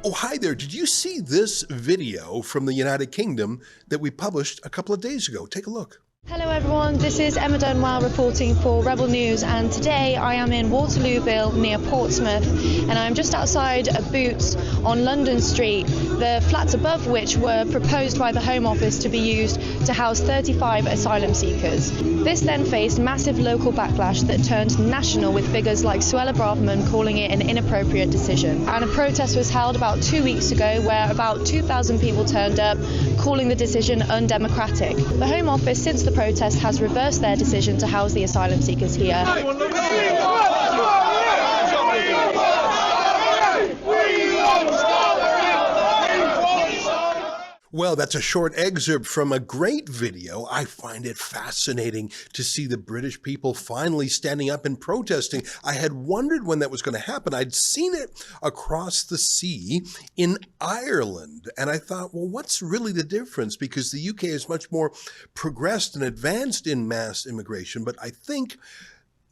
Oh, hi there. Did you see this video from the United Kingdom that we published a couple of days ago? Take a look. Hello everyone, this is Emma Dunwell reporting for Rebel News, and today I am in Waterlooville near Portsmouth, and I'm just outside a Boots on London Street, the flats above which were proposed by the Home Office to be used to house 35 asylum seekers. This then faced massive local backlash that turned national, with figures like Suella Braverman calling it an inappropriate decision. And a protest was held about 2 weeks ago where about 2,000 people turned up, calling the decision undemocratic. The Home Office, since the protest, has reversed their decision to house the asylum seekers here. Well, that's a short excerpt from a great video. I find it fascinating to see the British people finally standing up and protesting. I had wondered when that was going to happen. I'd seen it across the sea in Ireland, and I thought, well, what's really the difference? Because the UK is much more progressed and advanced in mass immigration, but I think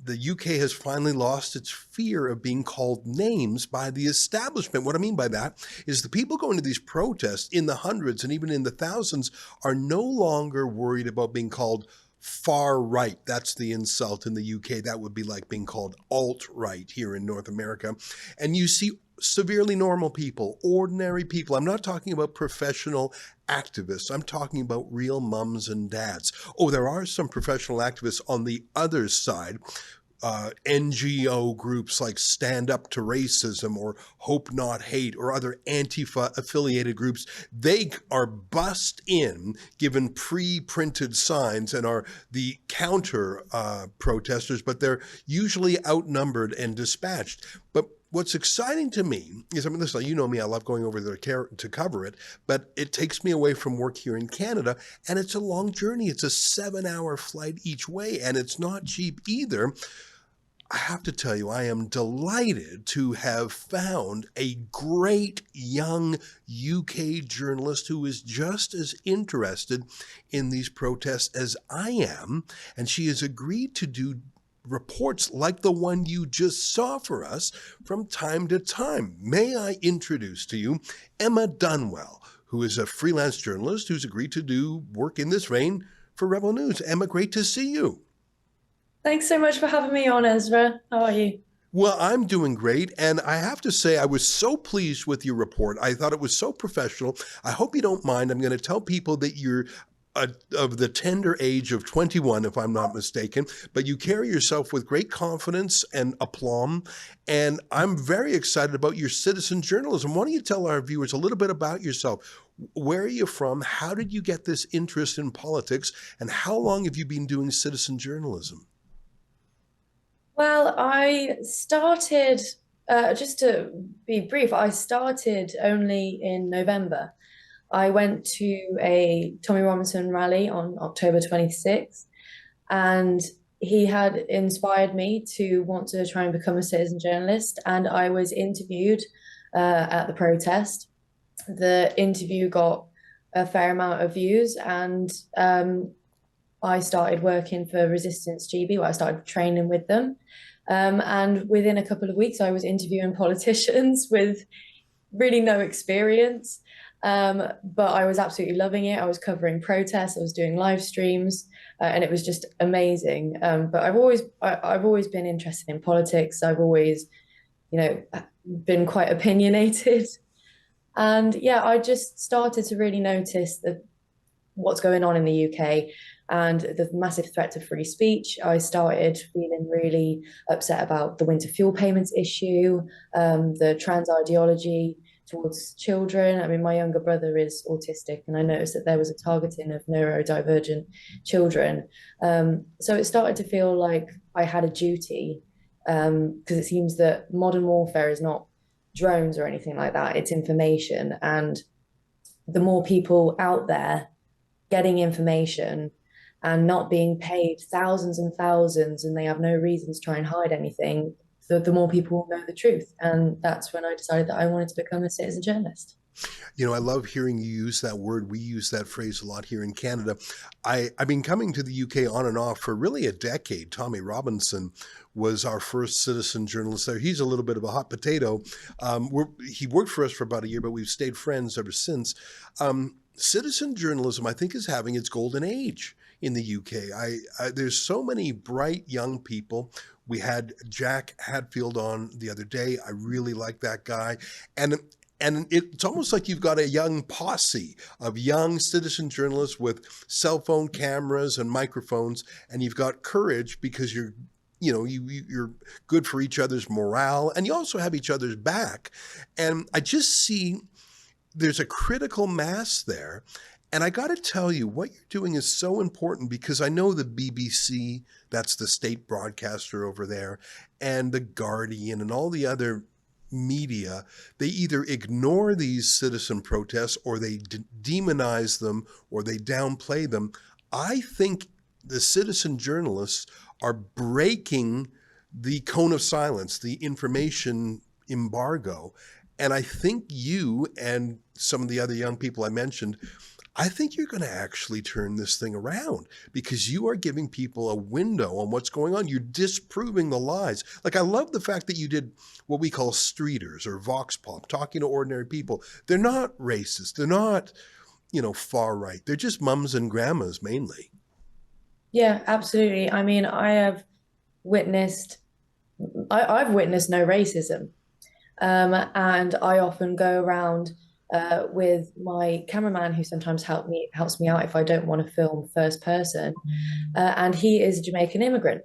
the UK has finally lost its fear of being called names by the establishment. What I mean by that is the people going to these protests in the hundreds and even in the thousands are no longer worried about being called far right. That's the insult in the UK. That would be like being called alt-right here in North America. And you see severely normal people, ordinary people. I'm not talking about professional activists. I'm talking about real mums and dads. Oh, there are some professional activists on the other side. NGO groups like Stand Up to Racism or Hope Not Hate or other Antifa affiliated groups, they are bussed in, given pre-printed signs, and are the counter protesters, but they're usually outnumbered and dispatched. But what's exciting to me is, I mean, listen, you know me, I love going over there to cover it, but it takes me away from work here in Canada, and it's a long journey. It's a 7-hour flight each way, and it's not cheap either. I have to tell you, I am delighted to have found a great young UK journalist who is just as interested in these protests as I am, and she has agreed to do reports like the one you just saw for us from time to time. May I introduce to you Emma Dunwell, who is a freelance journalist who's agreed to do work in this vein for Rebel News. Emma, great to see you. Thanks so much for having me on, Ezra. How are you? Well, I'm doing great, and I have to say I was so pleased with your report. I thought it was so professional. I hope you don't mind. I'm going to tell people that you're of the tender age of 21, if I'm not mistaken, but you carry yourself with great confidence and aplomb, and I'm very excited about your citizen journalism. Why don't you tell our viewers a little bit about yourself? Where are you from? How did you get this interest in politics? And how long have you been doing citizen journalism? Well, I started, just to be brief, I started only in November. I went to a Tommy Robinson rally on October 26th, and he had inspired me to want to try and become a citizen journalist, and I was interviewed at the protest. The interview got a fair amount of views, and I started working for Resistance GB, where I started training with them. And within a couple of weeks, I was interviewing politicians with really no experience. But I was absolutely loving it. I was covering protests, I was doing live streams, and it was just amazing. But I've always been interested in politics. I've always, been quite opinionated. And yeah, I just started to really notice what's going on in the UK and the massive threat to free speech. I started feeling really upset about the winter fuel payments issue, the trans ideology towards children. I mean, my younger brother is autistic, and I noticed that there was a targeting of neurodivergent children. So it started to feel like I had a duty, because it seems that modern warfare is not drones or anything like that, it's information. And the more people out there getting information and not being paid thousands and thousands, and they have no reason to try and hide anything, the more people will know the truth. And that's when I decided that I wanted to become a citizen journalist. You know, I love hearing you use that word. We use that phrase a lot here in Canada. I've been coming to the UK on and off for really a decade. Tommy Robinson was our first citizen journalist there. He's a little bit of a hot potato. He worked for us for about a year, but we've stayed friends ever since. Citizen journalism, I think, is having its golden age in the UK. There's so many bright young people. We had Jack Hadfield on the other day. I really like that guy. And it's almost like you've got a young posse of young citizen journalists with cell phone cameras and microphones, and you've got courage because you're good for each other's morale, and you also have each other's back. And I just see there's a critical mass there. And I got to tell you, what you're doing is so important, because I know the BBC, that's the state broadcaster over there, and the Guardian and all the other media, they either ignore these citizen protests or they demonize them or they downplay them. I think the citizen journalists are breaking the cone of silence, the information embargo. And I think you and some of the other young people I mentioned, I think you're going to actually turn this thing around, because you are giving people a window on what's going on. You're disproving the lies. Like, I love the fact that you did what we call streeters or vox pop, talking to ordinary people. They're not racist. They're not, far right. They're just mums and grandmas mainly. Yeah, absolutely. I mean, I've witnessed no racism. And I often go around with my cameraman, who sometimes helps me out if I don't want to film first person, and he is a Jamaican immigrant.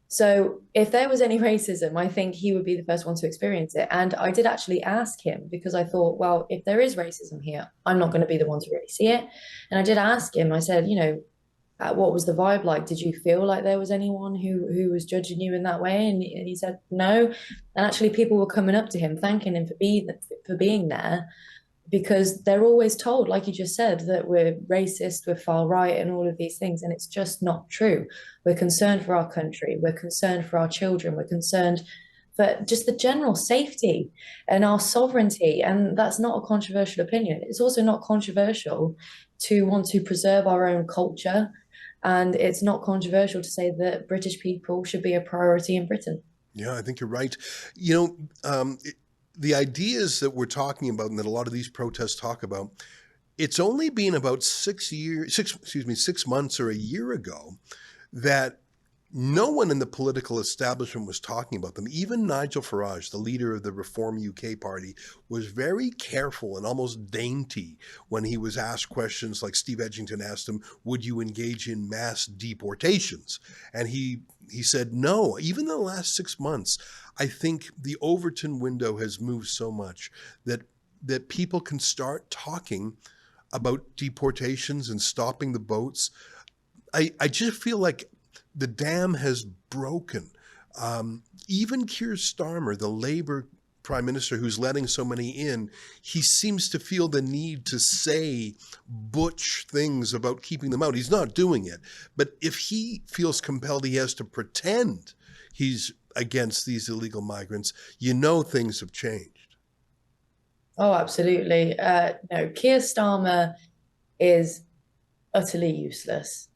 So if there was any racism, I think he would be the first one to experience it. And I did actually ask him, because I thought, well, if there is racism here, I'm not going to be the one to really see it. And I did ask him. I said, what was the vibe like? Did you feel like there was anyone who was judging you in that way? And he said no. And actually, people were coming up to him, thanking him for being there, because they're always told, like you just said, that we're racist, we're far right, and all of these things. And it's just not true. We're concerned for our country. We're concerned for our children. We're concerned for just the general safety and our sovereignty. And that's not a controversial opinion. It's also not controversial to want to preserve our own culture. And it's not controversial to say that British people should be a priority in Britain. Yeah, I think you're right. The ideas that we're talking about and that a lot of these protests talk about, it's only been about 6 months or a year ago that no one in the political establishment was talking about them. Even Nigel Farage, the leader of the Reform UK party, was very careful and almost dainty when he was asked questions like Steve Edgington asked him, would you engage in mass deportations? And he said no. Even in the last 6 months, I think the Overton window has moved so much that people can start talking about deportations and stopping the boats. I just feel like the dam has broken. Even Keir Starmer, the Labour Prime Minister who's letting so many in, he seems to feel the need to say butch things about keeping them out. He's not doing it. But if he feels compelled, he has to pretend he's against these illegal migrants, things have changed. Oh, absolutely. No, Keir Starmer is utterly useless.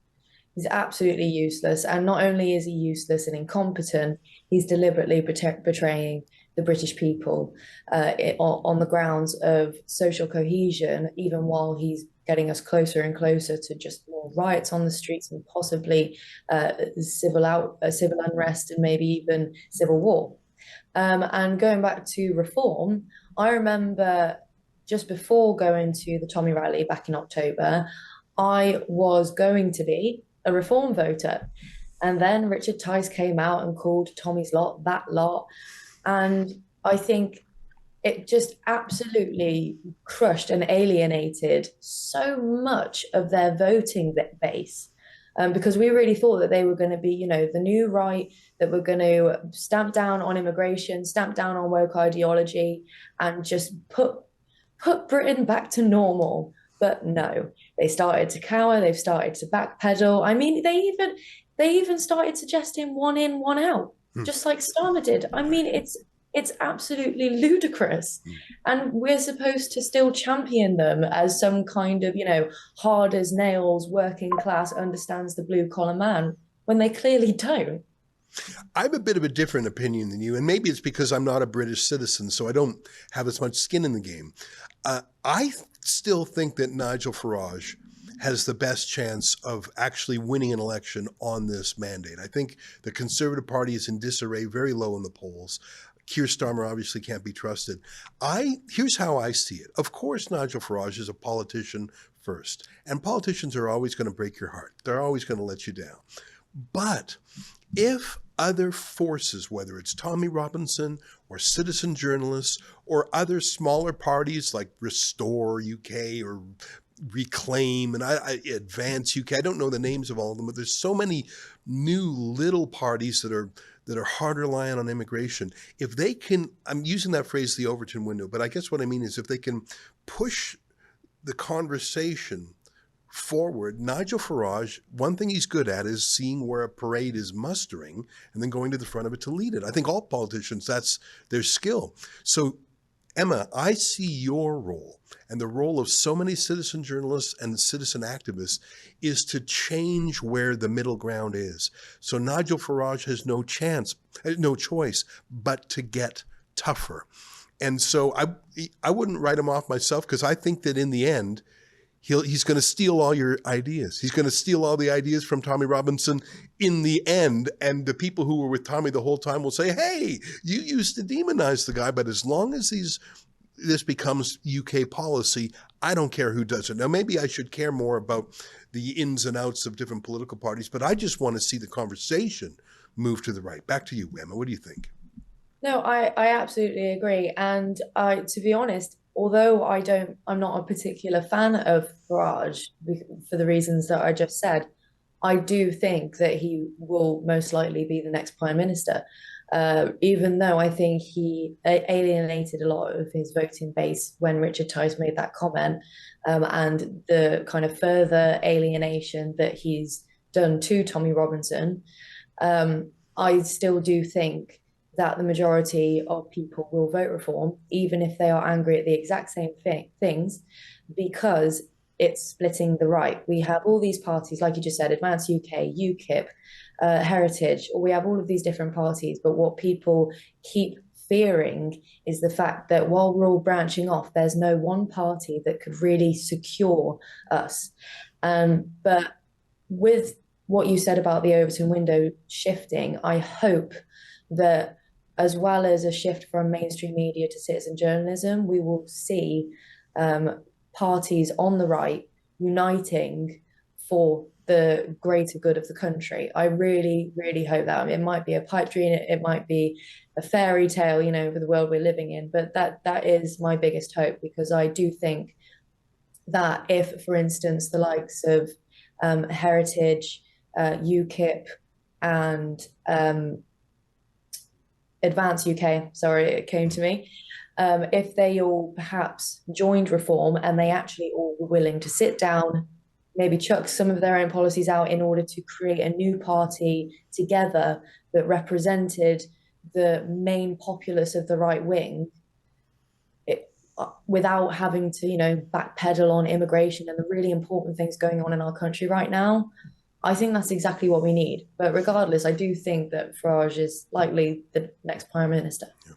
He's absolutely useless. And not only is he useless and incompetent, he's deliberately betraying the British people on the grounds of social cohesion, even while he's getting us closer and closer to just more riots on the streets and possibly civil unrest and maybe even civil war. And going back to reform, I remember just before going to the Tommy rally back in October, I was going to be a reform voter. And then Richard Tice came out and called Tommy's lot that lot. And I think it just absolutely crushed and alienated so much of their voting base. Because we really thought that they were going to be, the new right, that were going to stamp down on immigration, stamp down on woke ideology, and just put Britain back to normal. But no, they started to cower. They've started to backpedal. I mean, they even started suggesting one in, one out, just like Starmer did. I mean, It's absolutely ludicrous. And we're supposed to still champion them as some kind of, hard as nails, working class, understands the blue collar man, when they clearly don't. I have a bit of a different opinion than you, and maybe it's because I'm not a British citizen, so I don't have as much skin in the game. I still think that Nigel Farage has the best chance of actually winning an election on this mandate. I think the Conservative Party is in disarray, very low in the polls. Keir Starmer obviously can't be trusted. Here's how I see it. Of course, Nigel Farage is a politician first, and politicians are always going to break your heart. They're always going to let you down. But if other forces, whether it's Tommy Robinson or citizen journalists or other smaller parties like Restore UK or Reclaim and Advance UK, I don't know the names of all of them, but there's so many new little parties that are hard reliant on immigration. If they can, I'm using that phrase, the Overton window, but I guess what I mean is if they can push the conversation forward, Nigel Farage, one thing he's good at is seeing where a parade is mustering and then going to the front of it to lead it. I think all politicians, that's their skill. So, Emma, I see your role and the role of so many citizen journalists and citizen activists is to change where the middle ground is. So Nigel Farage has no choice but to get tougher. And so I wouldn't write him off myself, because I think that in the end, he's going to steal all your ideas. He's going to steal all the ideas from Tommy Robinson in the end. And the people who were with Tommy the whole time will say, hey, you used to demonize the guy, but as long as this becomes UK policy, I don't care who does it. Now, maybe I should care more about the ins and outs of different political parties, but I just want to see the conversation move to the right. Back to you, Emma. What do you think? No, I absolutely agree. And to be honest, although I'm not a particular fan of Farage for the reasons that I just said, I do think that he will most likely be the next Prime Minister. Even though I think he alienated a lot of his voting base when Richard Tice made that comment, and the kind of further alienation that he's done to Tommy Robinson, I still do think that the majority of people will vote reform, even if they are angry at the exact same things, because it's splitting the right. We have all these parties, like you just said, Advance UK, UKIP, Heritage, or we have all of these different parties, but what people keep fearing is the fact that while we're all branching off, there's no one party that could really secure us. But with what you said about the Overton window shifting, I hope that as well as a shift from mainstream media to citizen journalism, we will see parties on the right uniting for the greater good of the country. I really, really hope that. I mean, it might be a pipe dream, it might be a fairy tale, for the world we're living in, but that is my biggest hope, because I do think that if, for instance, the likes of Heritage, UKIP, and Advance UK, sorry, it came to me, if they all perhaps joined reform and they actually all were willing to sit down, maybe chuck some of their own policies out in order to create a new party together that represented the main populace of the right wing, without having to, backpedal on immigration and the really important things going on in our country right now. I think that's exactly what we need. But regardless, I do think that Farage is likely the next Prime Minister. Yeah.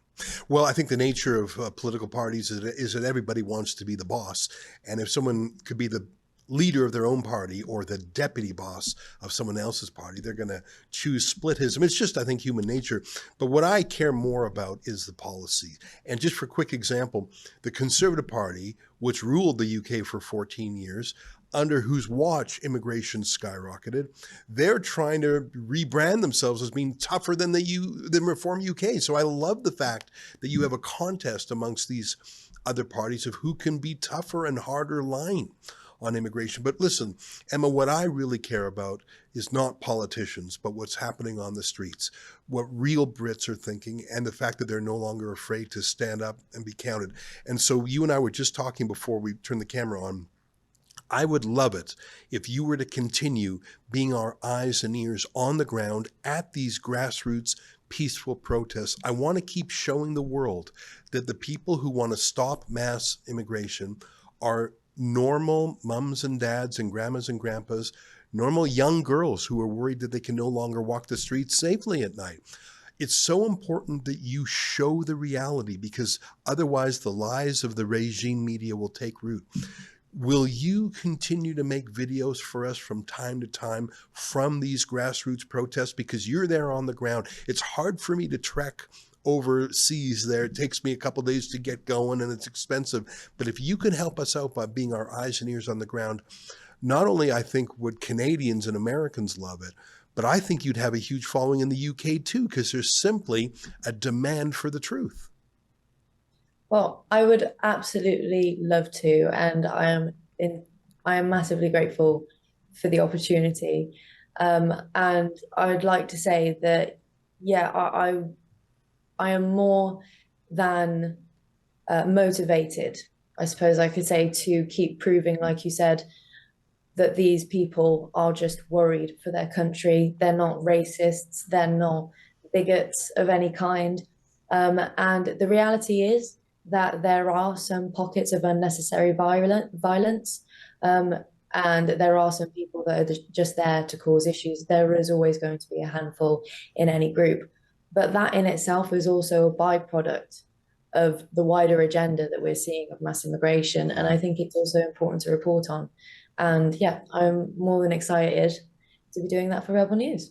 Well, I think the nature of political parties is that everybody wants to be the boss. And if someone could be the leader of their own party or the deputy boss of someone else's party, they're going to choose splitism. It's just, I think, human nature. But what I care more about is the policy. And just for a quick example, the Conservative Party, which ruled the UK for 14 years, under whose watch immigration skyrocketed, they're trying to rebrand themselves as being tougher than Reform UK. So I love the fact that you have a contest amongst these other parties of who can be tougher and harder line on immigration. But listen, Emma, what I really care about is not politicians, but what's happening on the streets, what real Brits are thinking, and the fact that they're no longer afraid to stand up and be counted. And so you and I were just talking before we turned the camera on. I would love it if you were to continue being our eyes and ears on the ground at these grassroots peaceful protests. I want to keep showing the world that the people who want to stop mass immigration are normal mums and dads and grandmas and grandpas, normal young girls who are worried that they can no longer walk the streets safely at night. It's so important that you show the reality, because otherwise the lies of the regime media will take root. Will you continue to make videos for us from time to time from these grassroots protests? Because you're there on the ground. It's hard for me to trek overseas there. It takes me a couple of days to get going and it's expensive. But if you can help us out by being our eyes and ears on the ground, not only I think would Canadians and Americans love it, but I think you'd have a huge following in the UK too, because there's simply a demand for the truth. Well, I would absolutely love to, and I am massively grateful for the opportunity. And I would like to say that, yeah, I am more than motivated, I suppose I could say, to keep proving, like you said, that these people are just worried for their country. They're not racists. They're not bigots of any kind. And the reality is that there are some pockets of unnecessary violence, and there are some people that are just there to cause issues. There is always going to be a handful in any group. But that in itself is also a byproduct of the wider agenda that we're seeing of mass immigration. And I think it's also important to report on. And yeah, I'm more than excited to be doing that for Rebel News.